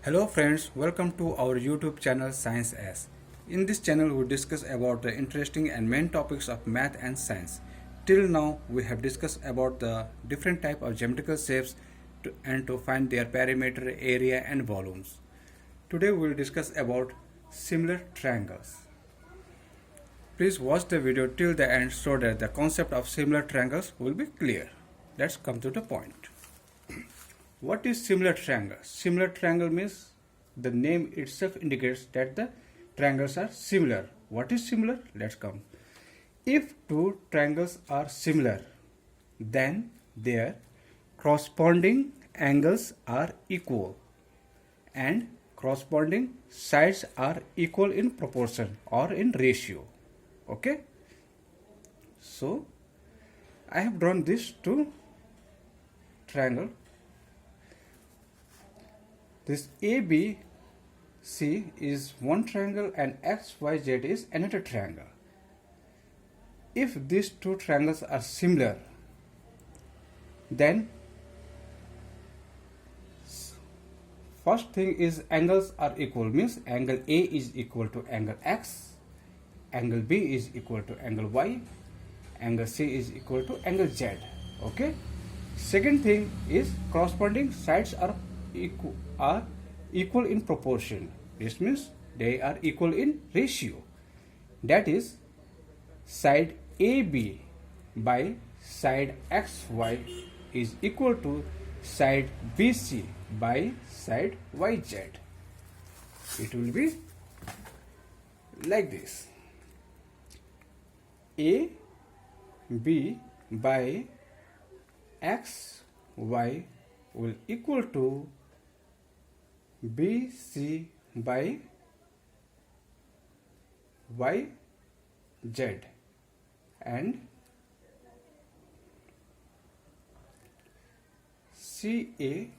Hello friends, welcome to our YouTube channel Science S. In this channel we discuss about the interesting and main topics of math and science. Till now we have discussed about the different type of geometrical shapes and to find their perimeter, area and volumes. Today we will discuss about similar triangles. Please watch the video till the end so that the concept of similar triangles will be clear. Let's come to the point. What is similar triangle? Similar triangle means the name itself indicates that the triangles are similar. What is similar? Let's come. If two triangles are similar, then their corresponding angles are equal and corresponding sides are equal in proportion or in ratio. Okay? So, I have drawn this two triangle. This ABC is one triangle and XYZ is another triangle. If these two triangles are similar, then first thing is angles are equal, means angle A is equal to angle X, angle B is equal to angle Y, angle C is equal to angle Z. Okay. Second thing is corresponding sides are equal in proportion. This means they are equal in ratio. That is, side AB by side XY is equal to side BC by side YZ. It will be like this. AB by XY will equal to BC by YZ and CA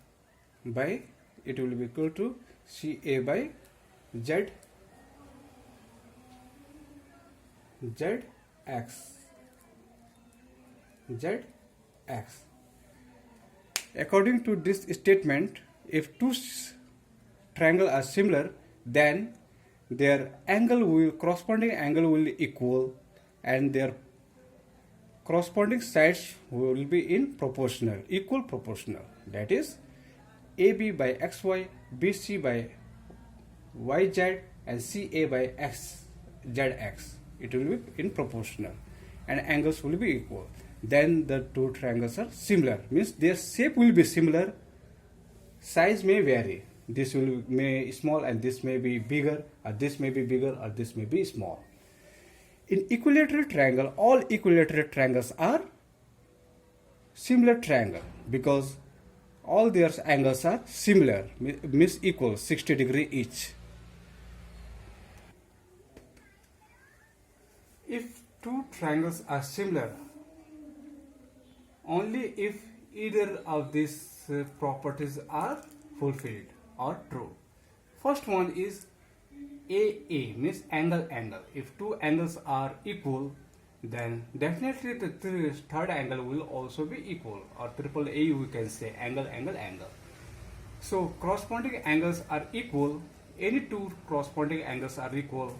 by, it will be equal to CA by ZX. According to this statement, if two triangles are similar, then their corresponding angle will be equal and their corresponding sides will be in proportional, equal proportional. That is, AB by XY, BC by YZ and CA by ZX. It will be in proportional and angles will be equal. Then the two triangles are similar, means their shape will be similar, size may vary. This will may small and this may be bigger, or this may be bigger, or this may be small. In equilateral triangle, all equilateral triangles are similar triangle because all their angles are similar, means equal, 60 degree each. If two triangles are similar, only if either of these properties are fulfilled or true. First one is AA, means angle. If two angles are equal, then definitely the third angle will also be equal, or triple A we can say, angle. So corresponding angles are equal, any two corresponding angles are equal,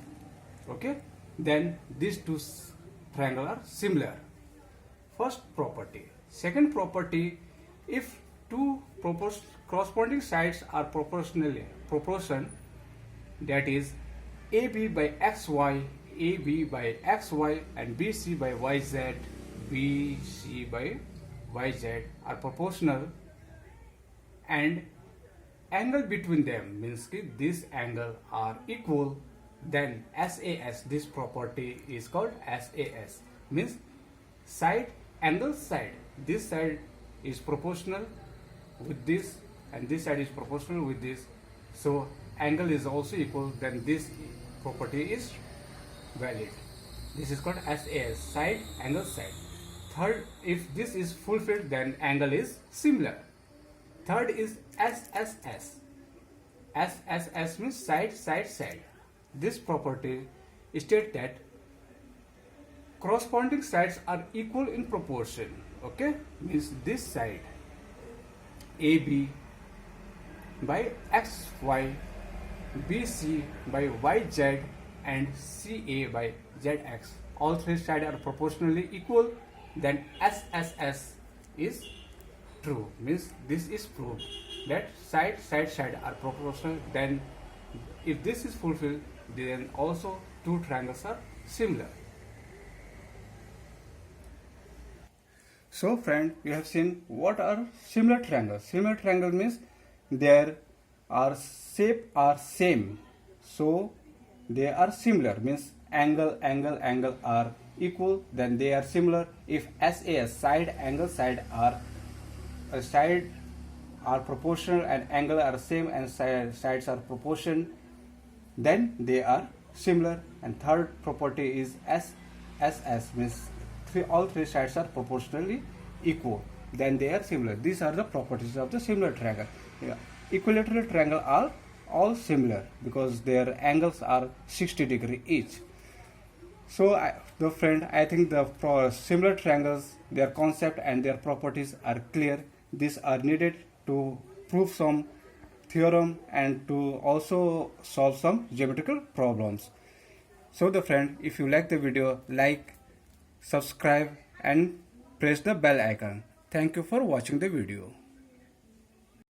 okay, then these two triangles are similar. First property. Second property, if two corresponding sides are proportion, that is AB by XY, AB by XY and BC by YZ, BC by YZ are proportional, and angle between them, means this angle are equal, then SAS, this property is called SAS, means side angle side. This side is proportional with this and this side is proportional with this, so angle is also equal, then this property is valid. This is called SAS, side angle side. Third, if this is fulfilled, then angle is similar. Third is SSS. SSS means side. This property states that corresponding sides are equal in proportion. Okay, means this side AB by xy, BC by YZ, and CA by ZX. All three sides are proportionally equal, then SSS is true. Means this is proved that side are proportional. Then if this is fulfilled, then also two triangles are similar. So friend, we have seen what are similar triangles. Similar triangle means their shape are same, so they are similar. Means angle are equal, then they are similar. If SAS side are proportional and angle are same and sides are proportion, then they are similar. And third property is SSS, means all three sides are proportionally equal, then they are similar. These are the properties of the similar triangle. Equilateral triangle are all similar because their angles are 60 degree each. So I think the similar triangles, their concept and their properties are clear. These are needed to prove some theorem and to also solve some geometrical problems. So if you like the video, like, subscribe and press the bell icon. Thank you for watching the video.